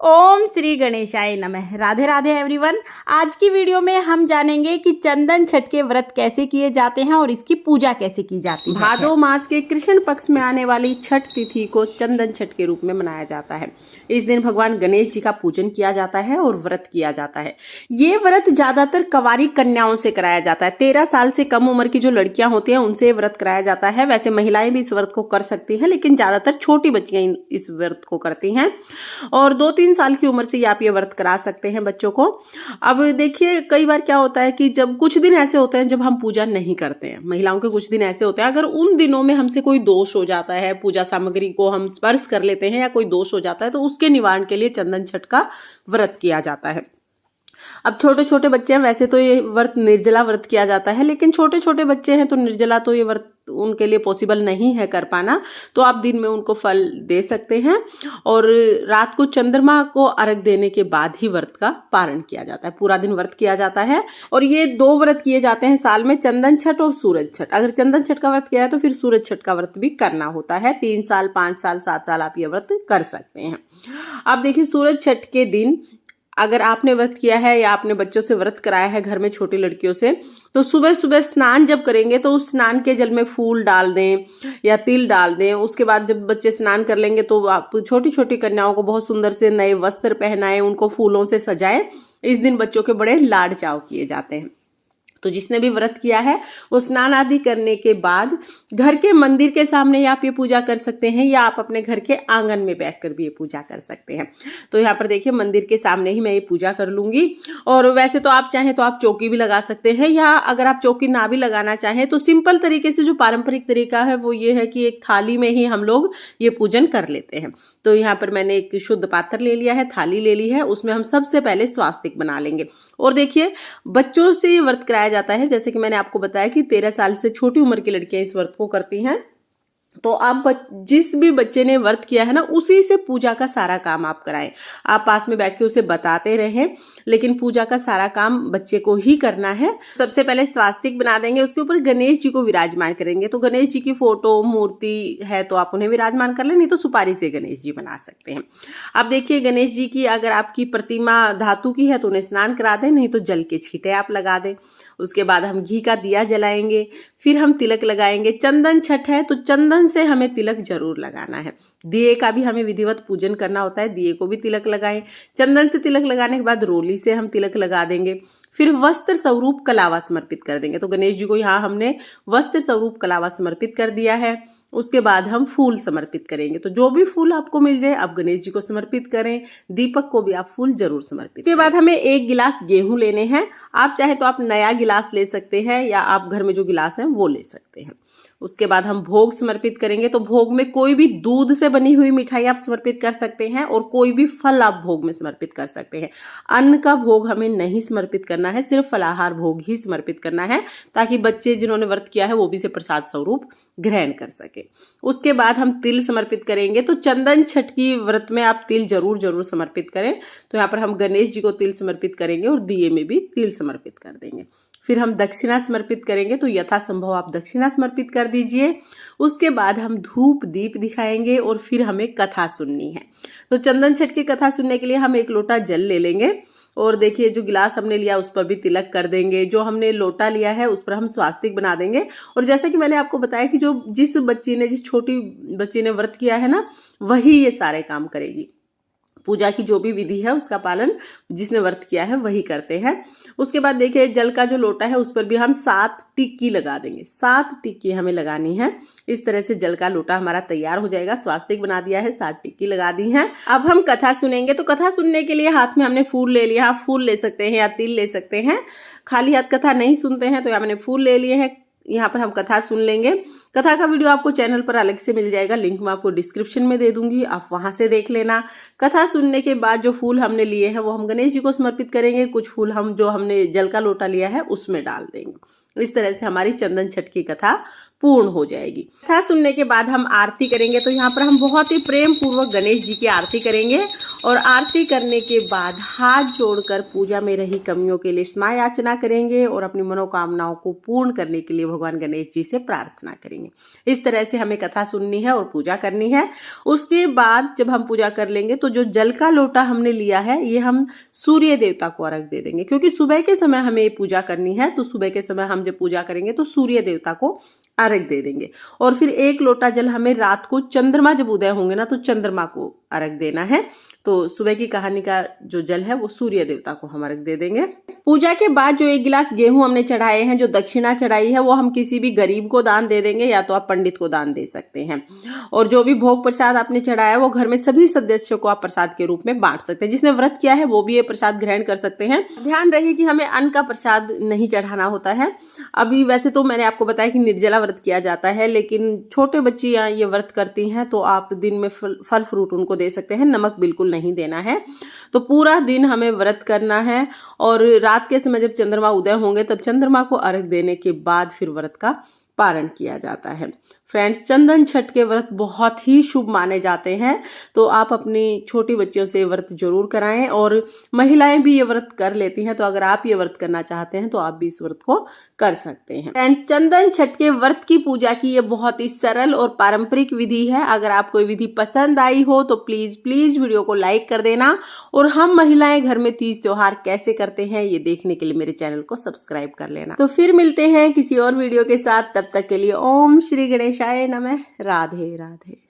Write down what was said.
ओम श्री गणेशाय नमः। राधे राधे एवरीवन। आज की वीडियो में हम जानेंगे कि चंदन छठ के व्रत कैसे किए जाते हैं और इसकी पूजा कैसे की जाती है। भादो मास के कृष्ण पक्ष में आने वाली छठ तिथि को चंदन छठ के रूप में मनाया जाता है। इस दिन भगवान गणेश जी का पूजन किया जाता है और व्रत किया जाता है। ये व्रत ज्यादातर कंवारी कन्याओं से कराया जाता है। 13 साल से कम उम्र की जो लड़कियां होती हैं उनसे व्रत कराया जाता है। वैसे महिलाएं भी इस व्रत को कर सकती हैं, लेकिन ज्यादातर छोटी बच्चियां इस व्रत को करती हैं और 2-3 साल की उम्र से आप ये व्रत करा सकते हैं बच्चों को। अब देखिए, कई बार क्या होता है कि जब कुछ दिन ऐसे होते हैं जब हम पूजा नहीं करते हैं, महिलाओं के कुछ दिन ऐसे होते हैं, अगर उन दिनों में हमसे कोई दोष हो जाता है, पूजा सामग्री को हम स्पर्श कर लेते हैं या कोई दोष हो जाता है, तो उसके निवारण के लिए चंदन छठ का व्रत किया जाता है। अब छोटे छोटे बच्चे हैं, वैसे तो ये व्रत निर्जला व्रत किया जाता है, लेकिन छोटे छोटे बच्चे हैं तो निर्जला तो ये व्रत उनके लिए पॉसिबल नहीं है कर पाना, तो आप दिन में उनको फल दे सकते हैं और रात को चंद्रमा को अर्घ देने के बाद ही व्रत का पारण किया जाता है। पूरा दिन व्रत किया जाता है और ये 2 व्रत किए जाते हैं साल में, चंदन छठ और सूरज छठ। अगर चंदन छठ का व्रत किया है तो फिर सूरज छठ का व्रत भी करना होता है। 3 साल, 5 साल, 7 साल आप ये व्रत कर सकते हैं। अब देखिए, सूरज छठ के दिन अगर आपने व्रत किया है या आपने बच्चों से व्रत कराया है घर में छोटी लड़कियों से, तो सुबह सुबह स्नान जब करेंगे तो उस स्नान के जल में फूल डाल दें या तिल डाल दें। उसके बाद जब बच्चे स्नान कर लेंगे तो आप छोटी छोटी कन्याओं को बहुत सुंदर से नए वस्त्र पहनाएं, उनको फूलों से सजाएं। इस दिन बच्चों के बड़े लाड चाव किए जाते हैं। तो जिसने भी व्रत किया है वो स्नान आदि करने के बाद घर के मंदिर के सामने आप ये पूजा कर सकते हैं या आप अपने घर के आंगन में बैठकर भी ये पूजा कर सकते हैं। तो यहाँ पर देखिए, मंदिर के सामने ही मैं ये पूजा कर लूंगी। और वैसे तो आप चाहें तो आप चौकी भी लगा सकते हैं, या अगर आप चौकी ना भी लगाना चाहें तो सिंपल तरीके से जो पारंपरिक तरीका है वो ये है कि एक थाली में ही हम लोग ये पूजन कर लेते हैं। तो यहाँ पर मैंने एक शुद्ध पात्र ले लिया है, थाली ले ली है, उसमें हम सबसे पहले स्वास्तिक बना लेंगे। और देखिए, बच्चों से ये व्रत कराया जाता है। जैसे कि मैंने आपको बताया कि 13 साल से छोटी उम्र की लड़कियां इस व्रत को करती हैं। तो आप जिस भी बच्चे ने व्रत किया है ना, उसी से पूजा का सारा काम आप कराएं। आप पास में बैठ के उसे बताते रहें, लेकिन पूजा का सारा काम बच्चे को ही करना है। सबसे पहले स्वास्तिक बना देंगे, उसके ऊपर गणेश जी को विराजमान करेंगे। तो गणेश जी की फोटो मूर्ति है तो आप उन्हें विराजमान कर लें, नहीं तो सुपारी से गणेश जी बना सकते हैं। अब देखिए, गणेश जी की अगर आपकी प्रतिमा धातु की है तो उन्हें स्नान करा दें, नहीं तो जल के छींटे आप लगा दें। उसके बाद हम घी का दिया जलाएंगे, फिर हम तिलक लगाएंगे। चंदन छठ है तो चंदन से हमें तिलक जरूर लगाना है। दिए का भी हमें विधिवत पूजन करना होता है, दिए को भी तिलक लगाएं। चंदन से तिलक लगाने के बाद रोली से हम तिलक लगा देंगे। फिर वस्त्र स्वरूप कलावा समर्पित कर देंगे। तो गणेश जी को यहाँ हमने वस्त्र स्वरूप कलावा समर्पित कर दिया है। उसके बाद हम फूल समर्पित करेंगे। तो जो भी फूल आपको मिल जाए आप गणेश जी को समर्पित करें। दीपक को भी आप फूल जरूर समर्पित करें। उसके बाद हमें 1 गिलास गेहूं लेने हैं। आप चाहे तो आप नया गिलास ले सकते हैं या आप घर में जो गिलास है वो ले सकते हैं। उसके बाद हम भोग समर्पित करेंगे। तो भोग में कोई भी दूध से बनी हुई मिठाई आप समर्पित कर सकते हैं और कोई भी फल आप भोग में समर्पित कर सकते हैं। अन्न का भोग हमें नहीं समर्पित करना है, सिर्फ फलाहार भोग ही समर्पित करना है, ताकि बच्चे जिन्होंने व्रत किया है वो भी इसे प्रसाद स्वरूप ग्रहण कर सके। उसके बाद हम तिल समर्पित करेंगे। तो चंदन छठ की व्रत में आप तिल जरूर जरूर समर्पित करें। तो यहाँ पर हम गणेश जी को तिल समर्पित करेंगे और दिए में भी तिल समर्पित कर देंगे। फिर हम दक्षिणा समर्पित करेंगे। तो यथासंभव आप दक्षिणा समर्पित कर दीजिए। उसके बाद हम धूप दीप दिखाएंगे और फिर हमें कथा सुननी है। तो चंदन छठ की कथा सुनने के लिए हम 1 लोटा जल ले लेंगे और देखिए, जो गिलास हमने लिया उस पर भी तिलक कर देंगे। जो हमने लोटा लिया है उस पर हम स्वास्तिक बना देंगे। और जैसा कि मैंने आपको बताया कि जिस छोटी बच्ची ने व्रत किया है ना, वही ये सारे काम करेगी। पूजा की जो भी विधि है उसका पालन जिसने व्रत किया है वही करते हैं। उसके बाद देखिए, जल का जो लोटा है उस पर भी हम 7 टिक्की लगा देंगे। 7 टिक्की हमें लगानी है। इस तरह से जल का लोटा हमारा तैयार हो जाएगा। स्वास्तिक बना दिया है, 7 टिक्की लगा दी है। अब हम कथा सुनेंगे। तो कथा सुनने के लिए हाथ में हमने फूल ले लिया। फूल ले सकते हैं या तिल ले सकते हैं। खाली हाथ कथा नहीं सुनते हैं तो यहाँ मैंने फूल ले लिए हैं। यहाँ पर हम कथा सुन लेंगे। कथा का वीडियो आपको चैनल पर अलग से मिल जाएगा, लिंक मैं आपको डिस्क्रिप्शन में दे दूंगी, आप वहां से देख लेना। कथा सुनने के बाद जो फूल हमने लिए हैं वो हम गणेश जी को समर्पित करेंगे। कुछ फूल हम जो हमने जल का लोटा लिया है उसमें डाल देंगे। इस तरह से हमारी चंदन छठ की कथा पूर्ण हो जाएगी। कथा सुनने के बाद हम आरती करेंगे। तो यहाँ पर हम बहुत ही प्रेम पूर्वक गणेश जी की आरती करेंगे और आरती करने के बाद हाथ जोड़कर पूजा में रही कमियों के लिए क्षमा याचना करेंगे और अपनी मनोकामनाओं को पूर्ण करने के लिए भगवान गणेश जी से प्रार्थना करेंगे। इस तरह से हमें कथा सुननी है और पूजा करनी है। उसके बाद जब हम पूजा कर लेंगे तो जो जल का लोटा हमने लिया है ये हम सूर्य देवता को अर्घ दे देंगे, क्योंकि सुबह के समय हमें ये पूजा करनी है। तो सुबह के समय हम जब पूजा करेंगे तो सूर्य देवता को अर्घ दे देंगे। और फिर 1 लोटा जल हमें रात को चंद्रमा जब उदय होंगे ना तो चंद्रमा को अर्घ देना है। तो सुबह की कहानी का जो जल है वो सूर्य देवता को हम अर्घ दे देंगे। पूजा के बाद जो 1 गिलास गेहूं हमने चढ़ाए हैं, जो दक्षिणा चढ़ाई है, वो हम किसी भी गरीब को दान दे देंगे या तो आप पंडित को दान दे सकते हैं। और जो भी भोग प्रसाद आपने चढ़ाया है वो घर में सभी सदस्यों को आप प्रसाद के रूप में बांट सकते हैं। जिसने व्रत किया है वो भी ये प्रसाद ग्रहण कर सकते हैं। ध्यान रहे कि हमें अन्न का प्रसाद नहीं चढ़ाना होता है। अभी वैसे तो मैंने आपको बताया कि निर्जला व्रत किया जाता है, लेकिन छोटे बच्चियां ये व्रत करती हैं तो आप दिन में फल फ्रूट उनको दे सकते हैं, नमक बिल्कुल नहीं देना है। तो पूरा दिन हमें व्रत करना है और रात के समय जब चंद्रमा उदय होंगे तब चंद्रमा को अर्घ देने के बाद फिर व्रत का पारण किया जाता है। फ्रेंड्स, चंदन छठ के व्रत बहुत ही शुभ माने जाते हैं, तो आप अपनी छोटी बच्चियों से व्रत जरूर कराएं और महिलाएं भी ये व्रत कर लेती हैं। तो अगर आप ये व्रत करना चाहते हैं तो आप भी इस व्रत को कर सकते हैं। फ्रेंड्स, चंदन छठ के व्रत की पूजा की ये बहुत ही सरल और पारंपरिक विधि है। अगर आपको विधि पसंद आई हो तो प्लीज वीडियो को लाइक कर देना और हम महिलाएं घर में तीज त्योहार कैसे करते हैं ये देखने के लिए मेरे चैनल को सब्सक्राइब कर लेना। तो फिर मिलते हैं किसी और वीडियो के साथ, तब तक के लिए ओम श्री गणेशाय नमः। राधे राधे।